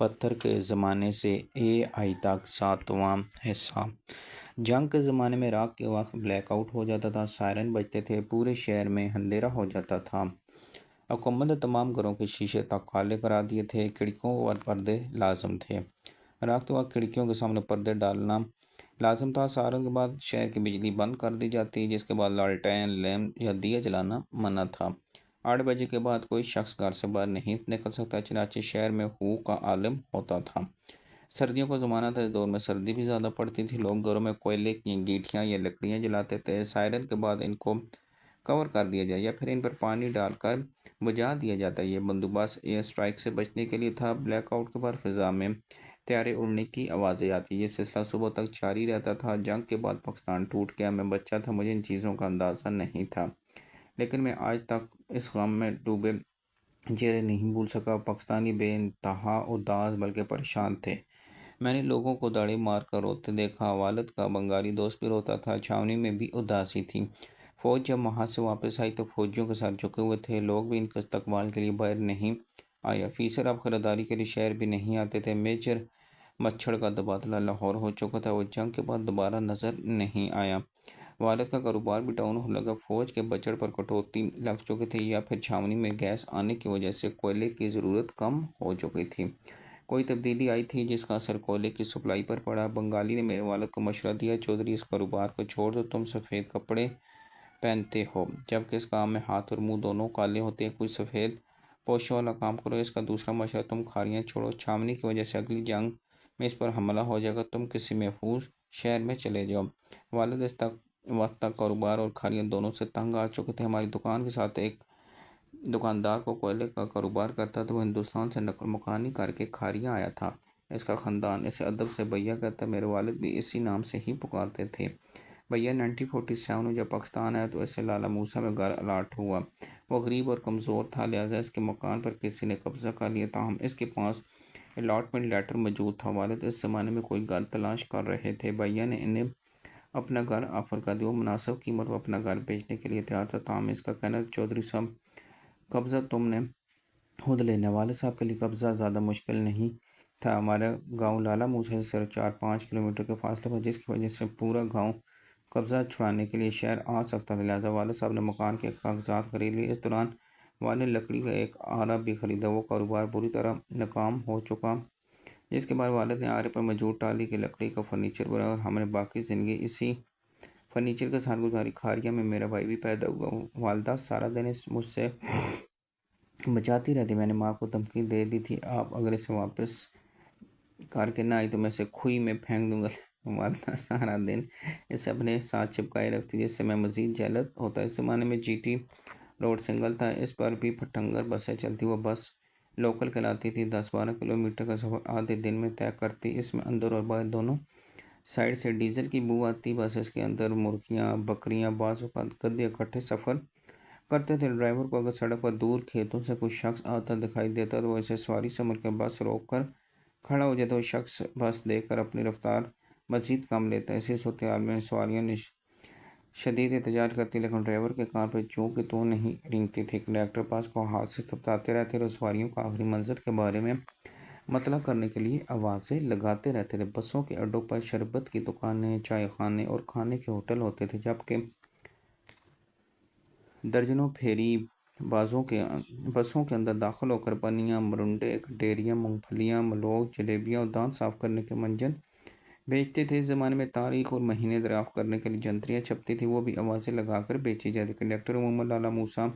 पत्थर के ज़माने से एआई तक सातवां हिस्सा। जंग के ज़माने में रात के वक्त ब्लैकआउट हो जाता था, सायरन बजते थे, पूरे शहर में अंधेरा हो जाता था। हुकूमत ने तमाम घरों के शीशे तक काले करा दिए थे, खिड़कियों और पर्दे लाजम थे। रात के वक्त खिड़कियों के सामने पर्दे डालना लाजम था। सायरन के बाद शहर की बिजली बंद कर दी जाती, जिसके बाद लालटेन, लैम्प या दिया जलाना मना था। 8 बजे के बाद कोई शख्स घर से बाहर नहीं निकल सकता, चनाचे शहर में हू का आलम होता था। सर्दियों का ज़माना था, इस दौर में सर्दी भी ज़्यादा पड़ती थी। लोग घरों में कोयले की गीटियाँ या लकड़ियाँ जलाते थे। सायरन के बाद इनको कवर कर दिया जाए या फिर इन पर पानी डालकर बुझा दिया जाता है। ये बंदोबस्त एयर स्ट्राइक से बचने के लिए था। ब्लैकआउट के बाद फिजा में तैयारे उड़ने की आवाज़ें आती, ये सिलसिला सुबह तक जारी रहता था। जंग के बाद पाकिस्तान टूट गया। मैं बच्चा था, मुझे इन चीज़ों का अंदाज़ा नहीं था, लेकिन मैं आज तक इस गम में डूबे चेहरे नहीं भूल सका। पाकिस्तानी बेइंतहा उदास बल्कि परेशान थे। मैंने लोगों को दाढ़ी मार कर रोते देखा। वालिद का बंगाली दोस्त भी रोता था। छावनी में भी उदासी थी। फ़ौज जब वहाँ से वापस आई तो फौजियों के साथ झुके हुए थे। लोग भी इनके इस्तकबाल के लिए बाहर नहीं आए। अफीसर अब खरीदारी के लिए शहर भी नहीं आते थे। मेजर मच्छर का तबादला लाहौर हो चुका था। वो जंग के बाद दोबारा नज़र नहीं आया। वालिद का कारोबार भी डाउन होने लगा। फ़ौज के बजट पर कटौती लग चुकी थी, या फिर छावनी में गैस आने की वजह से कोयले की ज़रूरत कम हो चुकी थी। कोई तब्दीली आई थी जिसका असर कोयले की सप्लाई पर पड़ा। बंगाली ने मेरे वालिद को मशवरा दिया, चौधरी इस कारोबार को छोड़ दो, तुम सफ़ेद कपड़े पहनते हो जबकि इस काम में हाथ और मुंह दोनों काले होते हैं। कुछ सफ़ेद पोशों वाला काम करो। इसका दूसरा मशवरा, तुम खारियाँ छोड़ो, छावनी की वजह से अगली जंग में इस पर हमला हो जाएगा, तुम किसी महफूज शहर में चले जाओ। वालिद इस तक वक्त तक कारोबार और खारियाँ दोनों से तंग आ चुके थे। हमारी दुकान के साथ एक दुकानदार को कोयले का कारोबार करता था। वो हिंदुस्तान से नकल मकानी करके खारियाँ आया था। इसका ख़ानदान इसे अदब से भैया कहता। मेरे वालिद भी इसी नाम से ही पुकारते थे। भैया 1947 में जब पाकिस्तान आया तो इसे लाला मूसा में घर अलाट हुआ। वो गरीब और कमज़ोर था, लिहाजा इसके मकान पर किसी ने कब्ज़ा कर लिया था। हम इसके पास अलाटमेंट लेटर मौजूद था। वालिद इस ज़माने में कोई घर तलाश कर रहे थे। भैया ने इन्हें अपना घर ऑफर कर दिया। वो मुनासिब कीमत पर अपना घर बेचने के लिए तैयार था। ताहम इसका कहना, चौधरी साहब कब्ज़ा तुमने खुद लेने वाले साहब के लिए कब्ज़ा ज़्यादा मुश्किल नहीं था। हमारा गांव लाला मूसा से सिर्फ 4-5 किलोमीटर के फासले पर, जिसकी वजह से पूरा गांव कब्ज़ा छुड़ाने के लिए शहर आ सकता था। लिहाजा वाले साहब ने मकान के कागजात खरीद लिए। इस दौरान वाले ने लकड़ी का एक आरा भी खरीदा। वो कारोबार बुरी तरह नाकाम हो चुका, जिसके बाद वालिद ने आरे पर मौजूद टाली की लकड़ी का फर्नीचर बनाया और हमने बाकी ज़िंदगी इसी फर्नीचर के साथ गुजारी। खारिया में मेरा भाई भी पैदा हुआ। वालदा सारा दिन मुझसे बचाती रहती। मैंने माँ को धमकी दे दी थी, आप अगर इसे वापस करके ना आई तो मैं इसे खुई में फेंक दूंगा। वालदा सारा दिन इसे अपने साथ चिपकाए रखती, जिससे मैं मज़ीद जहलत होता। इस ज़माने में जीटी रोड सिंगल था, इस पर भी फटंगर बसें चलती। वो बस लोकल कहलाती थी। 10-12 किलोमीटर का सफ़र आधे दिन में तय करती। इसमें अंदर और बाहर दोनों साइड से डीजल की बू आती। बसेस के अंदर मुर्गियाँ, बकरियाँ, बाज़ औक़ात गधे इकट्ठे सफ़र करते थे। ड्राइवर को अगर सड़क पर दूर खेतों से कुछ शख्स आता दिखाई देता तो वैसे सवारी समझ कर बस रोक कर खड़ा हो जाता। वो शख्स बस देखकर अपनी रफ्तार मज़ीद कम लेता। इसी सूरत हाल में सवारियाँ शदीद एहतजाज करती, लेकिन ड्राइवर के कान पर चूँ कि तू नहीं रेंगती थी। कंडक्टर पास को हाथ से थपथपाते रहते और सवारियों को आखिरी मंजिल के बारे में मतला करने के लिए आवाज़ें लगाते रहते थे। बसों के अड्डों पर शरबत की दुकानें, चाय खाने और खाने के होटल होते थे, जबकि दर्जनों फेरी बाजों के बसों के अंदर दाखिल होकर पनियाँ, मरुंडे, डेरियाँ, मूंगफलियाँ, मलोग, जलेबियाँ और दांत साफ करने के मंजन बेचते थे। इस ज़माने में तारीख और महीने दरियाफ्त करने के लिए जंतरियाँ छपती थी, वो भी आवाज़ें लगाकर बेची जाती। कंडक्टर मोहम्मद लाला मूसा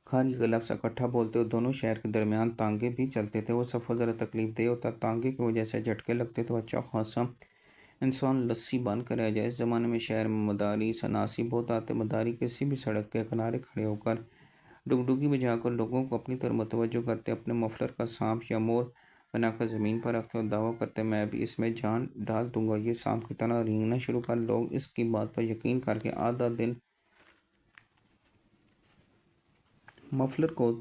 खान के लफ्ज़ इकट्ठा बोलते और दोनों शहर के दरमियान तांगे भी चलते थे। वो सफ़र ज़रा तकलीफ दे होता। तांगे की वजह से झटके लगते तो अच्छा खासा इंसान लस्सी बांध कर रह जाए। इस ज़माने में शहर में मदारी सनासी बहुत आते। मदारी किसी भी सड़क के किनारे खड़े होकर डुगडुगी बजाकर लोगों को अपनी तरफ मतवज्जो करते। अपने मफलर का सांप या मोर बनाकर ज़मीन पर रखते और दावा करते, मैं भी इसमें जान डाल दूंगा। ये सांप की तरह रेंगना शुरू कर। लोग इसकी बात पर यकीन करके आधा दिन मफलर को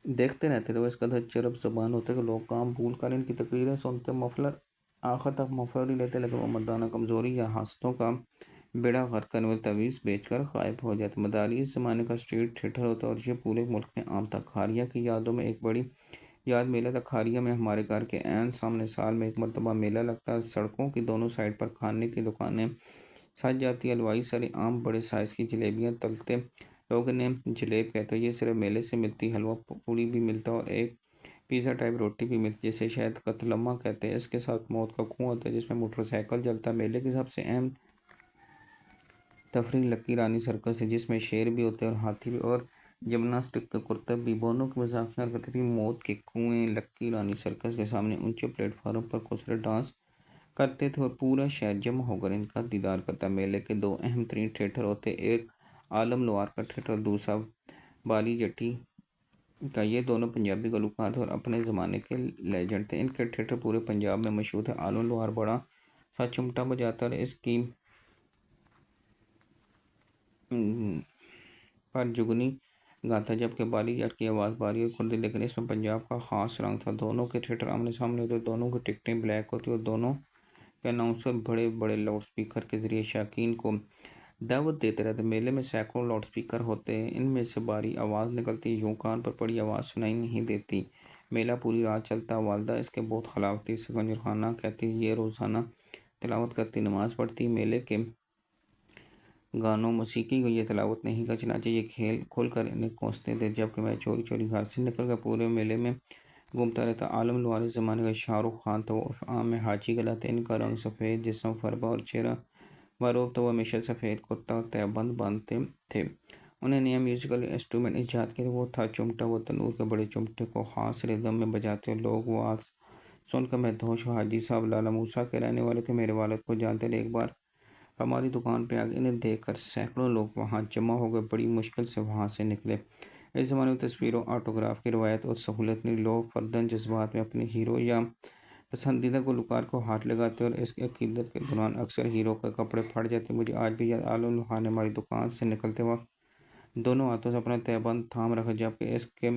देखते रहते थे। वो इस कदर चरब ज़ुबान होते कि लोग काम भूल कर इनकी तकरीरें सुनते। मफलर आखिर तक मफलर ही लेते, लेकिन वो मर्दाना कमज़ोरी या हासतों का बेड़ा गर्क करने वाली तवीज़ बेचकर गायब हो जाते। मदारी इस ज़माने का स्ट्रीट थिएटर होता और ये पूरे मुल्क में आम था। खारिया की यादों में एक बड़ी याद मेला था खारिया में हमारे घर के ऐन सामने साल में एक मरतबा मेला लगता है। सड़कों की दोनों साइड पर खाने की दुकानें सज जाती, हलवाई सारे आम बड़े साइज़ की जलेबियाँ तलते, लोग इन्हें जलेब कहते हैं। ये सिर्फ मेले से मिलती, हलवा पूड़ी भी मिलता और एक पिज़्ज़ा टाइप रोटी भी मिलती, जिसे शायद कतलम्मा कहते हैं। इसके साथ मौत का कुआं होता है जिसमें मोटरसाइकिल चलता है। मेले की सबसे अहम तफरीह लक्की रानी सर्कस है, जिसमें शेर भी होते हैं और हाथी भी, और जिमनास्टिक का कुर्ता भी। बोनों की मजाक हरकतें भी। मौत के कुएं लक्की रानी सर्कस के सामने ऊंचे प्लेटफार्म पर खुसरे डांस करते थे और पूरा शहर जमा होकर इनका दीदार करता। मेले के दो अहम तरीन थिएटर होते, एक आलम लोहार का थिएटर और दूसरा बाली जट्टी का। ये दोनों पंजाबी गुलकार थे और अपने ज़माने के लेजेंड थे। इनके थिएटर पूरे पंजाब में मशहूर थे। आलम लोहार बड़ा सा चिमटा बजाता और इसकी पर जुगनी गाता, जबकि बाली जट की आवाज़ भारी और खुरदी, लेकिन इसमें पंजाब का ख़ास रंग था। दोनों के थिएटर आमने सामने होते, दोनों की टिकटें ब्लैक होती और दोनों के अनाउंसर बड़े बड़े लाउड स्पीकर के ज़रिए शायकीन को दावत देते रहते। मेले में सैकड़ों लाउड स्पीकर होते हैं, इनमें से बारी आवाज़ निकलती, यूँ कान पर पड़ी आवाज़ सुनाई नहीं देती। मेला पूरी रात चलता। वालदा इसके बहुत खिलाफ थी, इसे गंजर खाना कहती। ये रोज़ाना तिलावत करती, नमाज़ पढ़ती। मेले के गानों मौसीकी को ये तिलावत नहीं का, चनाचे ये खेल खोल कर इन्हें कोसते थे, जबकि मैं चोरी चोरी घर से निकल कर पूरे मेले में घूमता रहता। आलम लवारिस ज़माने का शाहरुख खान था, वो आम में हाजी कहलाते। इनका रंग सफ़ेद जिस्म फरबा और चेहरा मरूब, तो वो हमेशा सफ़ेद कुर्ता और तहबंद बांधते थे। उन्हें नया म्यूज़िकल इंस्ट्रूमेंट ईजाद किया, वो था चिमटा। वो तनूर के बड़े चिमटे को ख़ास रिदम में बजाते और लोग वो आवाज़ सुनकर महदहोश। हाजी साहब लाला मूसा के रहने वाले थे, मेरे वालिद को जानते थे। एक बार हमारी दुकान पे आगे इन्हें देखकर सैकड़ों लोग वहाँ जमा हो गए, बड़ी मुश्किल से वहाँ से निकले। इस ज़माने में तस्वीरों, ऑटोग्राफ की रवायत और सहूलत ने लोग फ़र्दन जज्बात में अपने हीरो या पसंदीदा गुलकार को हाथ लगाते और इसकी अकीदत के दौरान अक्सर हीरो के कपड़े फट जाते। मुझे आज भी याद, आलम लोहार ने हमारी दुकान से निकलते वक्त दोनों हाथों से अपना तहबंद थाम रखा, जबकि इसके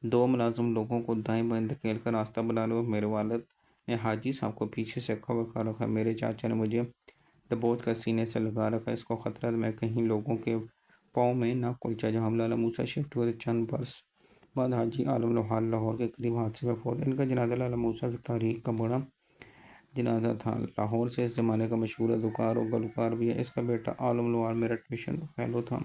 दो मुलाजिम लोगों को दाएं बाएं धकेल कर रास्ता बना रहे। मेरे वालिद ने हाजी साहब को पीछे से खबर कर रखा। मेरे चाचा ने मुझे दबोच कर सीने से लगा रखा। इसको ख़तरा मैं कहीं लोगों के पाँव में ना कुलचा। जहाँ हम लाला मूसा शिफ्ट हुए चंद बरस बाद हाजी आलम लोहार लाहौर के करीब हादसे में फौत। इनका जनाजा लाला मूसा की तारीख का बड़ा जनाजा था। लाहौर से इस ज़माने का मशहूर अदाकार और गुलकार भी है। इसका बेटा आलम लोहार मेरठ मिशन फेलो था।